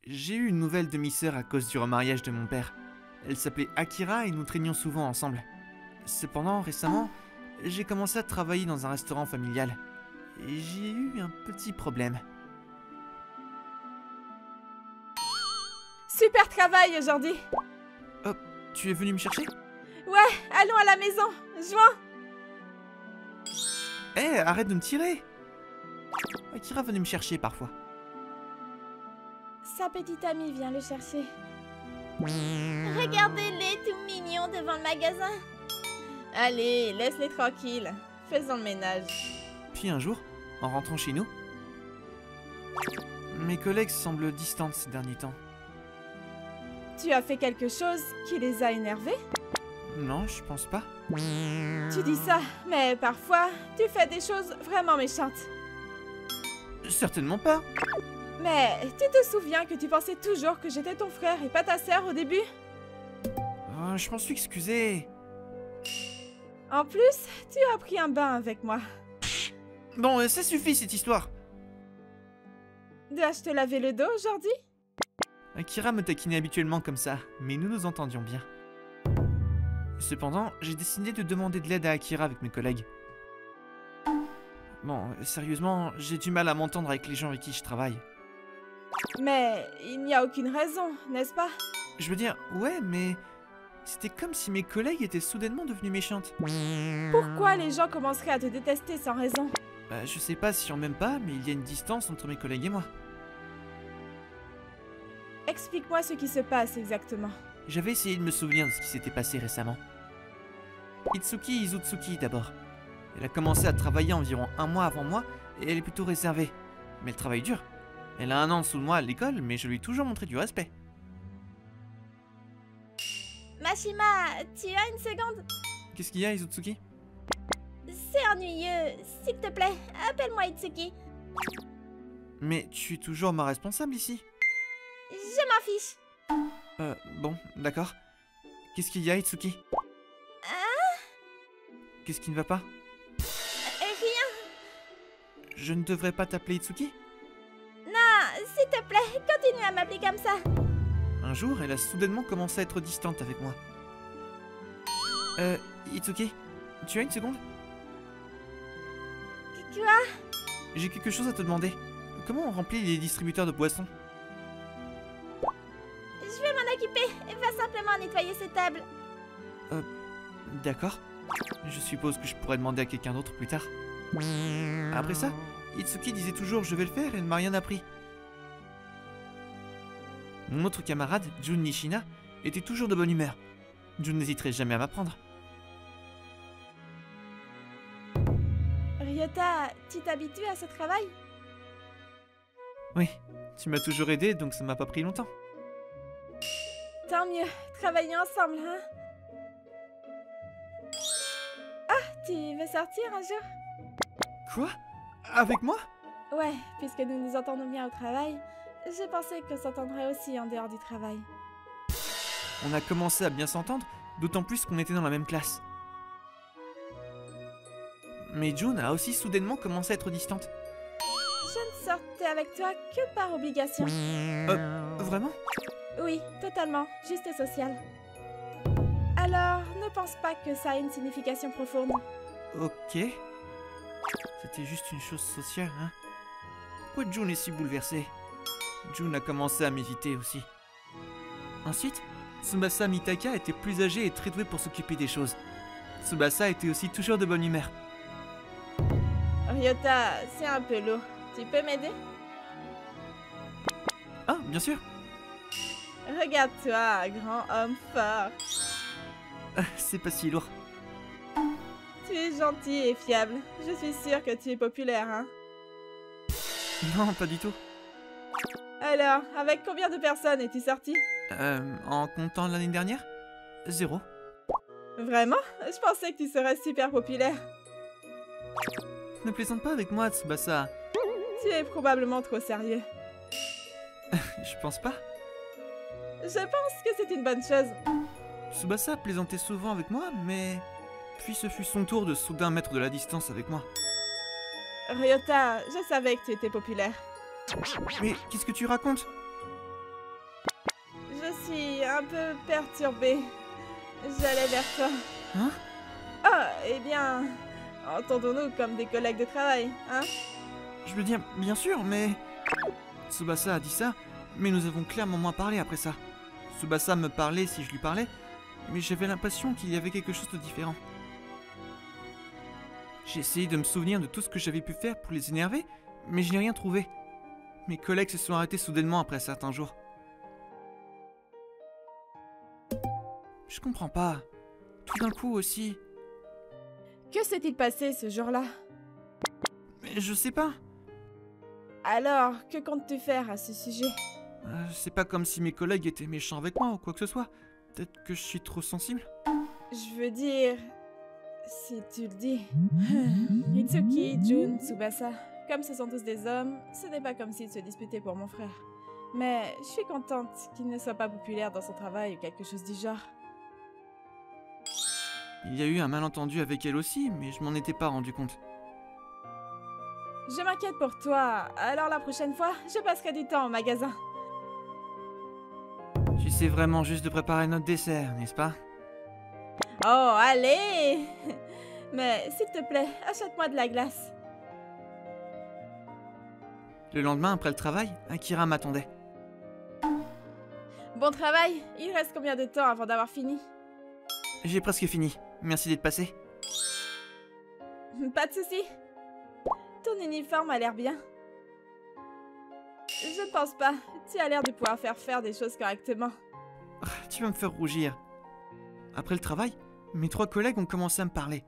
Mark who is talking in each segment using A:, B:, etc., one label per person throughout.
A: J'ai eu une nouvelle demi-sœur à cause du remariage de mon père. Elle s'appelait Akira et nous traînions souvent ensemble. Cependant, récemment, j'ai commencé à travailler dans un restaurant familial. Et j'ai eu un petit problème.
B: Super travail aujourd'hui.
A: Oh, tu es venu me chercher?
B: Ouais, allons à la maison. Joins.
A: Hé, arrête de me tirer! Akira venait me chercher parfois.
B: Sa petite amie vient le chercher. Regardez-les tout mignons devant le magasin. Allez, laisse-les tranquilles. Faisons le ménage.
A: Puis un jour, en rentrant chez nous, mes collègues semblent distantes ces derniers temps.
B: Tu as fait quelque chose qui les a énervés?
A: Non, je pense pas.
B: Tu dis ça, mais parfois, tu fais des choses vraiment méchantes.
A: Certainement pas.
B: Mais tu te souviens que tu pensais toujours que j'étais ton frère et pas ta sœur au début?
A: Oh, je m'en suis excusé.
B: En plus, tu as pris un bain avec moi.
A: Bon, ça suffit cette histoire.
B: Dois-je te laver le dos aujourd'hui?
A: Akira me taquinait habituellement comme ça, mais nous nous entendions bien. Cependant, j'ai décidé de demander de l'aide à Akira avec mes collègues. Bon, sérieusement, j'ai du mal à m'entendre avec les gens avec qui je travaille.
B: Mais il n'y a aucune raison, n'est-ce pas?
A: Je veux dire, ouais, mais c'était comme si mes collègues étaient soudainement devenues méchantes.
B: Pourquoi les gens commenceraient à te détester sans raison?
A: Je sais pas si on m'aime pas, mais il y a une distance entre mes collègues et moi.
B: Explique-moi ce qui se passe exactement.
A: J'avais essayé de me souvenir de ce qui s'était passé récemment. Itsuki Izutsuki d'abord. Elle a commencé à travailler environ un mois avant moi et elle est plutôt réservée. Mais elle travaille dur. Elle a un an en dessous de moi à l'école, mais je lui ai toujours montré du respect.
B: Mashima, tu as une seconde?
A: Qu'est-ce qu'il y a, Izutsuki?
B: C'est ennuyeux. S'il te plaît, appelle-moi Itsuki.
A: Mais tu es toujours ma responsable ici?
B: Je m'en fiche.
A: Bon, d'accord. Qu'est-ce qu'il y a, Itsuki? Qu'est-ce qui ne va pas?
B: Rien.
A: Je ne devrais pas t'appeler Itsuki?
B: Non, s'il te plaît, continue à m'appeler comme ça.
A: Un jour, elle a soudainement commencé à être distante avec moi. Itsuki, tu as une seconde?
B: Quoi?
A: J'ai quelque chose à te demander. Comment on remplit les distributeurs de boissons?
B: Je vais m'en occuper. Va simplement nettoyer ces tables.
A: D'accord. Je suppose que je pourrais demander à quelqu'un d'autre plus tard. Après ça, Itsuki disait toujours je vais le faire et ne m'a rien appris. Mon autre camarade, Jun Nishina, était toujours de bonne humeur. Jun n'hésiterait jamais à m'apprendre.
B: Ryota, tu t'habitues à ce travail?
A: Oui, tu m'as toujours aidé donc ça m'a pas pris longtemps.
B: Tant mieux, travaillons ensemble, hein? Ah, tu veux sortir un jour?
A: Quoi? Avec moi?
B: Ouais, puisque nous nous entendons bien au travail, j'ai pensé qu'on s'entendrait aussi en dehors du travail.
A: On a commencé à bien s'entendre, d'autant plus qu'on était dans la même classe. Mais Jun a aussi soudainement commencé à être distante.
B: Je ne sortais avec toi que par obligation.
A: Vraiment?
B: Oui, totalement, juste social. Alors, ne pense pas que ça a une signification profonde.
A: Ok. C'était juste une chose sociale, hein? Pourquoi Jun est si bouleversé? Jun a commencé à m'éviter aussi. Ensuite, Tsubasa Mitaka était plus âgé et très doué pour s'occuper des choses. Tsubasa était aussi toujours de bonne humeur.
B: Ryota, c'est un peu lourd. Tu peux m'aider?
A: Ah, bien sûr.
B: Regarde-toi, grand homme fort.
A: C'est pas si lourd.
B: Tu es gentil et fiable. Je suis sûre que tu es populaire, hein?
A: Non, pas du tout.
B: Alors, avec combien de personnes es-tu sorti?
A: En comptant l'année dernière? 0.
B: Vraiment? Je pensais que tu serais super populaire.
A: Ne plaisante pas avec moi, Tsubasa.
B: Tu es probablement trop sérieux.
A: Je pense pas.
B: Je pense que c'est une bonne chose.
A: Tsubasa plaisantait souvent avec moi, mais... Puis ce fut son tour de soudain mettre de la distance avec moi.
B: Ryota, je savais que tu étais populaire.
A: Mais qu'est-ce que tu racontes?
B: suis un peu perturbée. J'allais vers toi.
A: Hein?
B: Ah, eh bien, entendons-nous comme des collègues de travail, hein?
A: Je veux dire, bien sûr, mais... Tsubasa a dit ça, mais nous avons clairement moins parlé après ça. Tsubasa me parlait si je lui parlais, mais j'avais l'impression qu'il y avait quelque chose de différent. J'ai essayé de me souvenir de tout ce que j'avais pu faire pour les énerver, mais je n'ai rien trouvé. Mes collègues se sont arrêtés soudainement après certains jours. Je comprends pas. Tout d'un coup aussi...
B: Que s'est-il passé ce jour-là?
A: Mais je sais pas.
B: Alors, que comptes-tu faire à ce sujet?
A: C'est pas comme si mes collègues étaient méchants avec moi ou quoi que ce soit. Peut-être que je suis trop sensible.
B: Je veux dire... Si tu le dis... Itsuki, Jun, Tsubasa, comme ce sont tous des hommes, ce n'est pas comme s'ils se disputaient pour mon frère. Mais je suis contente qu'il ne soit pas populaire dans son travail ou quelque chose du genre.
A: Il y a eu un malentendu avec elle aussi, mais je m'en étais pas rendu compte.
B: Je m'inquiète pour toi, alors la prochaine fois, je passerai du temps au magasin.
A: Tu sais vraiment juste de préparer notre dessert, n'est-ce pas?
B: Oh, allez! Mais s'il te plaît, achète-moi de la glace.
A: Le lendemain, après le travail, Akira m'attendait.
B: Bon travail, il reste combien de temps avant d'avoir fini?
A: J'ai presque fini. Merci d'être passé.
B: Pas de souci. Ton uniforme a l'air bien. Je ne pense pas. Tu as l'air de pouvoir faire des choses correctement.
A: Tu vas me faire rougir. Après le travail, mes 3 collègues ont commencé à me parler.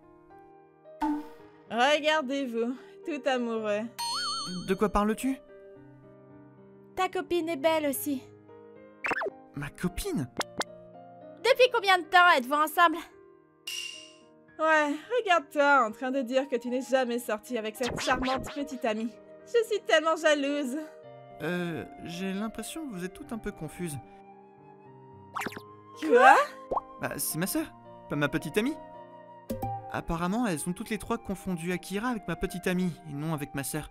B: Regardez-vous, tout amoureux.
A: De quoi parles-tu?
B: Ta copine est belle aussi.
A: Ma copine?
B: Depuis combien de temps êtes-vous ensemble? Ouais, regarde-toi en train de dire que tu n'es jamais sorti avec cette charmante petite amie. Je suis tellement jalouse.
A: J'ai l'impression que vous êtes toutes un peu confuses.
B: Quoi?
A: Bah, c'est ma sœur, pas ma petite amie. Apparemment, elles ont toutes les 3 confondu Akira avec ma petite amie, et non avec ma sœur.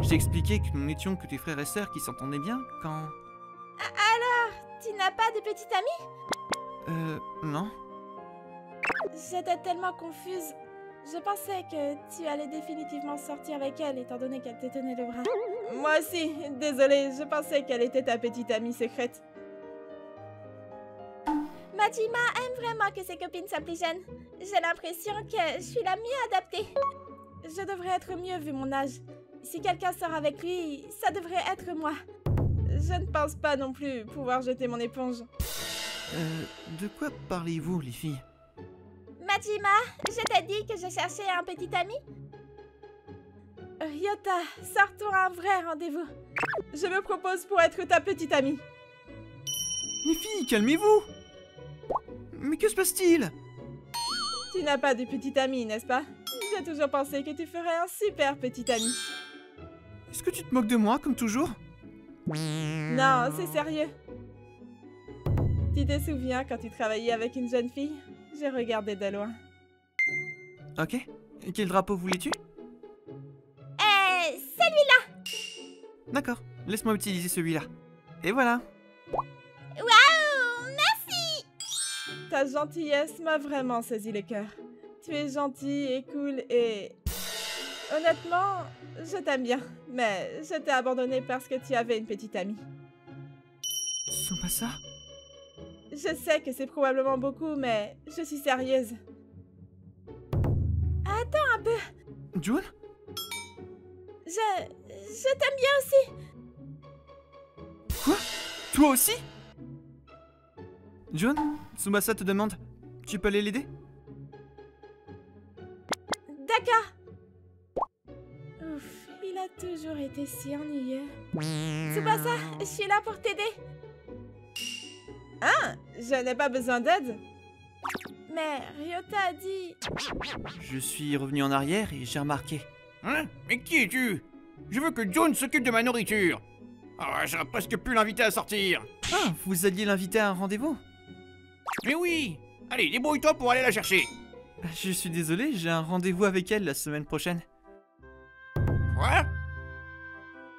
A: J'ai expliqué que nous n'étions que des frères et sœurs qui s'entendaient bien quand...
B: Alors, tu n'as pas de petite amie?
A: Non.
B: J'étais tellement confuse. Je pensais que tu allais définitivement sortir avec elle, étant donné qu'elle te tenait le bras. Moi aussi, désolée, je pensais qu'elle était ta petite amie secrète. Majima aime vraiment que ses copines soient plus jeunes. J'ai l'impression que je suis la mieux adaptée. Je devrais être mieux vu mon âge. Si quelqu'un sort avec lui, ça devrait être moi. Je ne pense pas non plus pouvoir jeter mon éponge.
A: De quoi parlez-vous, les filles?
B: Majima, je t'ai dit que je cherchais un petit ami. Ryota, sortons un vrai rendez-vous. Je me propose pour être ta petite amie.
A: Les filles, calmez-vous! Mais que se passe-t-il?
B: Tu n'as pas de petite amie, n'est-ce pas? J'ai toujours pensé que tu ferais un super petit ami.
A: Est-ce que tu te moques de moi, comme toujours?
B: Non, c'est sérieux. Tu te souviens quand tu travaillais avec une jeune fille? J'ai regardé de loin.
A: Ok. Et quel drapeau voulais-tu?
B: Celui-là!
A: D'accord, laisse-moi utiliser celui-là. Et voilà.
B: Waouh! Merci! Ta gentillesse m'a vraiment saisi le cœur. Tu es gentil et cool et... Honnêtement, je t'aime bien. Mais je t'ai abandonné parce que tu avais une petite amie.
A: Tsubasa?
B: Je sais que c'est probablement beaucoup, mais je suis sérieuse. Attends un peu.
A: Jun?
B: Je t'aime bien aussi.
A: Quoi? Toi aussi? Jun, Tsubasa te demande. Tu peux aller l'aider?
B: D'accord. Ouf, il a toujours été si ennuyeux. Tsubasa, je suis là pour t'aider. Hein? Je n'ai pas besoin d'aide. Mais Ryota a dit...
A: Je suis revenu en arrière et j'ai remarqué.
C: Hein? Mais qui es-tu? Je veux que Jun s'occupe de ma nourriture. Ah, j'aurais presque pu l'inviter à sortir.
A: Ah, vous alliez l'inviter à un rendez-vous?
C: Mais oui! Allez, débrouille-toi pour aller la chercher.
A: Je suis désolé, j'ai un rendez-vous avec elle la semaine prochaine.
C: Quoi?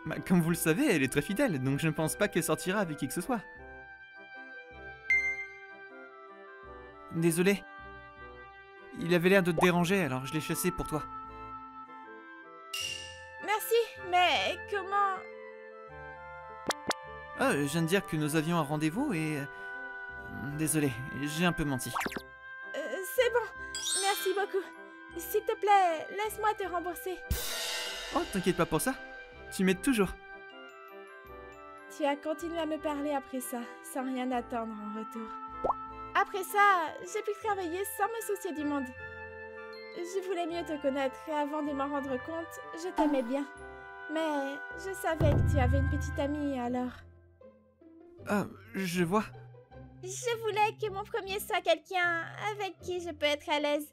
A: Bah, comme vous le savez, elle est très fidèle, donc je ne pense pas qu'elle sortira avec qui que ce soit. Désolé. Il avait l'air de te déranger, alors je l'ai chassé pour toi.
B: Merci, mais comment...
A: Ah, je viens de dire que nous avions un rendez-vous et... Désolé, j'ai un peu menti.
B: C'est bon, merci beaucoup. S'il te plaît, laisse-moi te rembourser.
A: Oh, t'inquiète pas pour ça. Tu m'aides toujours.
B: Tu as continué à me parler après ça, sans rien attendre en retour. Après ça, j'ai pu travailler sans me soucier du monde. Je voulais mieux te connaître et avant de m'en rendre compte, je t'aimais bien. Mais je savais que tu avais une petite amie alors.
A: Ah, je vois.
B: Je voulais que mon premier soit quelqu'un avec qui je peux être à l'aise.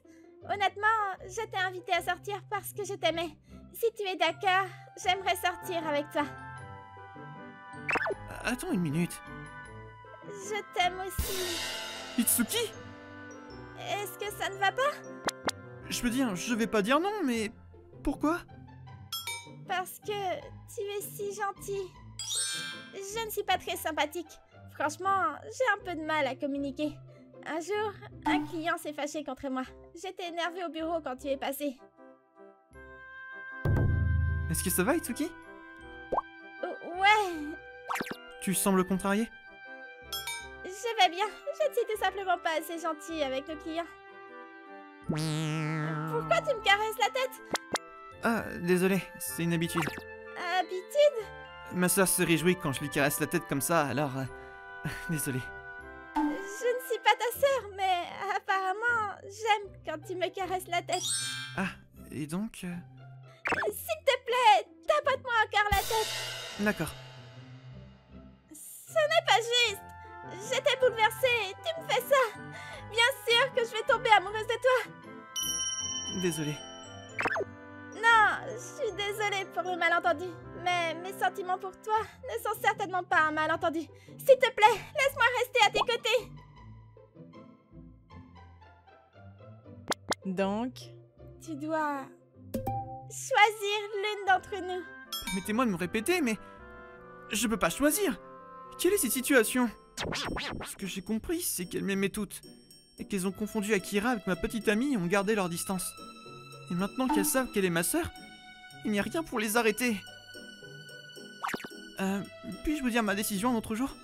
B: Honnêtement, je t'ai invité à sortir parce que je t'aimais. Si tu es d'accord, j'aimerais sortir avec toi.
A: Attends une minute.
B: Je t'aime aussi.
A: Itsuki?
B: Est-ce que ça ne va pas?
A: Je veux dire, je vais pas dire non, mais... Pourquoi?
B: Parce que tu es si gentil. Je ne suis pas très sympathique. Franchement, j'ai un peu de mal à communiquer. Un jour, un client s'est fâché contre moi. J'étais énervée au bureau quand tu es passé.
A: Est-ce que ça va, Itsuki?
B: Ouais,
A: Tu sembles contrarié?
B: je vais bien. Je ne suis tout simplement pas assez gentille avec le client. Pourquoi tu me caresses la tête?
A: Ah, désolé, c'est une habitude.
B: Habitude?
A: Ma soeur se réjouit quand je lui caresse la tête comme ça, alors... désolé.
B: Je ne suis pas ta sœur, mais apparemment, j'aime quand tu me caresses la tête.
A: Ah, et donc...
B: S'il te plaît, tapote-moi encore la tête.
A: D'accord.
B: Ce n'est pas juste. J'étais bouleversée. Tu me fais ça. Bien sûr que je vais tomber amoureuse de toi.
A: Désolé.
B: Non, je suis désolée pour le malentendu. Mais mes sentiments pour toi ne sont certainement pas un malentendu. S'il te plaît, laisse-moi rester à tes côtés. Donc, tu dois choisir l'une d'entre nous.
A: Permettez-moi de me répéter, mais... Je peux pas choisir. Quelle est cette situation? Ce que j'ai compris, c'est qu'elles m'aimaient toutes. Et qu'elles ont confondu Akira avec ma petite amie et ont gardé leur distance. Et maintenant qu'elles savent qu'elle est ma sœur, il n'y a rien pour les arrêter. Puis-je vous dire ma décision un autre jour?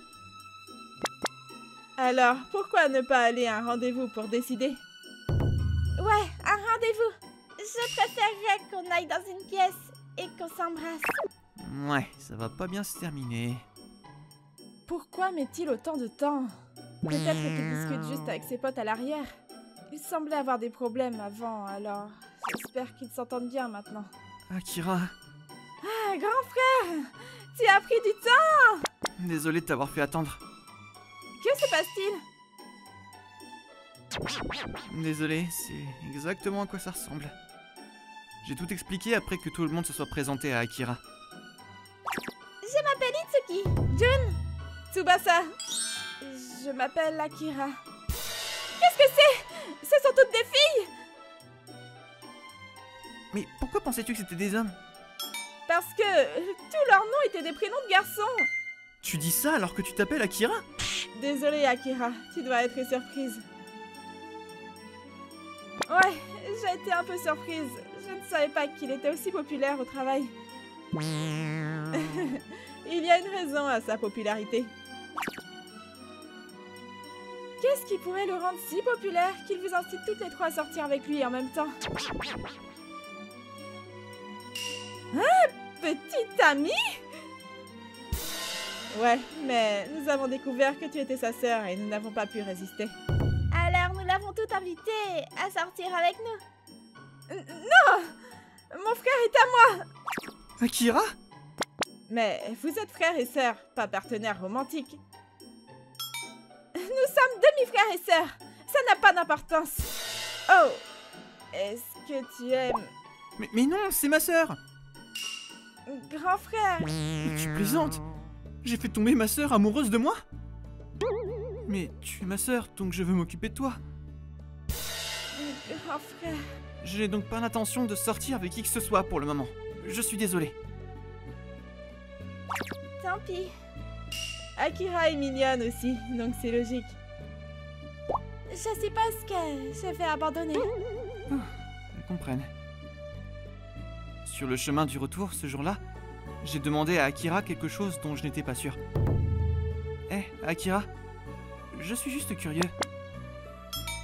B: Alors, pourquoi ne pas aller à un rendez-vous pour décider? Ouais, un rendez-vous. Je préférerais qu'on aille dans une pièce et qu'on s'embrasse.
A: Ouais, ça va pas bien se terminer.
B: Pourquoi met-il autant de temps? Peut-être qu'il discute juste avec ses potes à l'arrière. Il semblait avoir des problèmes avant, alors j'espère qu'ils s'entendent bien maintenant.
A: Akira,
B: Ah, grand frère! Tu as pris du temps!
A: désolé de t'avoir fait attendre.
B: Que se passe-t-il?
A: Désolé, c'est exactement à quoi ça ressemble. J'ai tout expliqué après que tout le monde se soit présenté à Akira.
B: Je m'appelle Itsuki. Jun. Tsubasa. Je m'appelle Akira. Qu'est-ce que c'est? Ce sont toutes des filles?
A: Mais pourquoi pensais-tu que c'était des hommes?
B: Parce que tous leurs noms étaient des prénoms de garçons.
A: Tu dis ça alors que tu t'appelles Akira?
B: Désolée Akira, tu dois être surprise. Ouais, j'ai été un peu surprise. Je ne savais pas qu'il était aussi populaire au travail. Il y a une raison à sa popularité. Qu'est-ce qui pourrait le rendre si populaire qu'il vous incite toutes les trois à sortir avec lui en même temps? Hein? Petite amie? Ouais, mais nous avons découvert que tu étais sa sœur et nous n'avons pas pu résister. Alors nous l'avons toute invitée à sortir avec nous. Non! Mon frère est à moi!
A: Akira?
B: Mais vous êtes frères et sœurs, pas partenaires romantiques. Nous sommes demi-frères et sœurs. Ça n'a pas d'importance. Oh! Est-ce que tu aimes...
A: Mais non, c'est ma sœur!
B: Grand frère?
A: Mais tu plaisantes? J'ai fait tomber ma sœur amoureuse de moi? Mais tu es ma sœur, donc je veux m'occuper de toi.
B: Grand frère...
A: Je n'ai donc pas l'intention de sortir avec qui que ce soit pour le moment. Je suis désolé.
B: Tant pis. Akira est mignonne aussi, donc c'est logique. Je suppose que je vais abandonner.
A: Elles comprennent. Sur le chemin du retour, ce jour-là, j'ai demandé à Akira quelque chose dont je n'étais pas sûr. Hé, Akira, je suis juste curieux.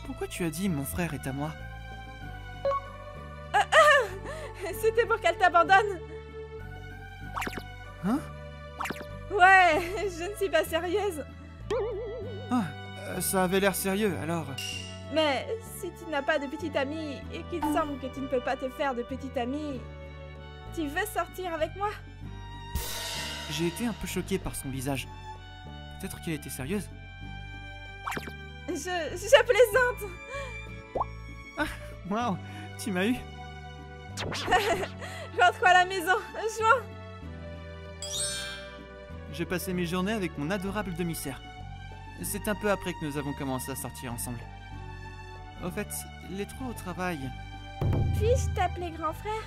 A: Pourquoi tu as dit mon frère est à moi?
B: C'était pour qu'elle t'abandonne.
A: Hein?
B: Ouais, je ne suis pas sérieuse.
A: Ah, ça avait l'air sérieux, alors...
B: Mais si tu n'as pas de petite amie et qu'il semble que tu ne peux pas te faire de petite amie, tu veux sortir avec moi?
A: J'ai été un peu choqué par son visage. Peut-être qu'elle était sérieuse.
B: Je plaisante.
A: Waouh, tu m'as eu?
B: Rentre à la maison, jouons.
A: J'ai passé mes journées avec mon adorable demi-sœur. C'est un peu après que nous avons commencé à sortir ensemble. Au fait, les trois au travail...
B: Puis-je t'appeler grand frère?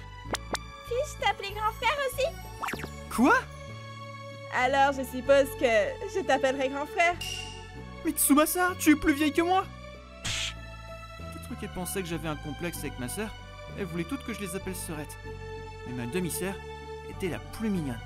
B: Puis-je t'appeler grand frère aussi?
A: Quoi?
B: Alors je suppose que je t'appellerai grand frère.
A: Mais Tsumasa, tu es plus vieille que moi! Peut-être qu'elle pensait que j'avais un complexe avec ma sœur. Elle voulait toutes que je les appelle sœurettes. Mais ma demi-sœur était la plus mignonne.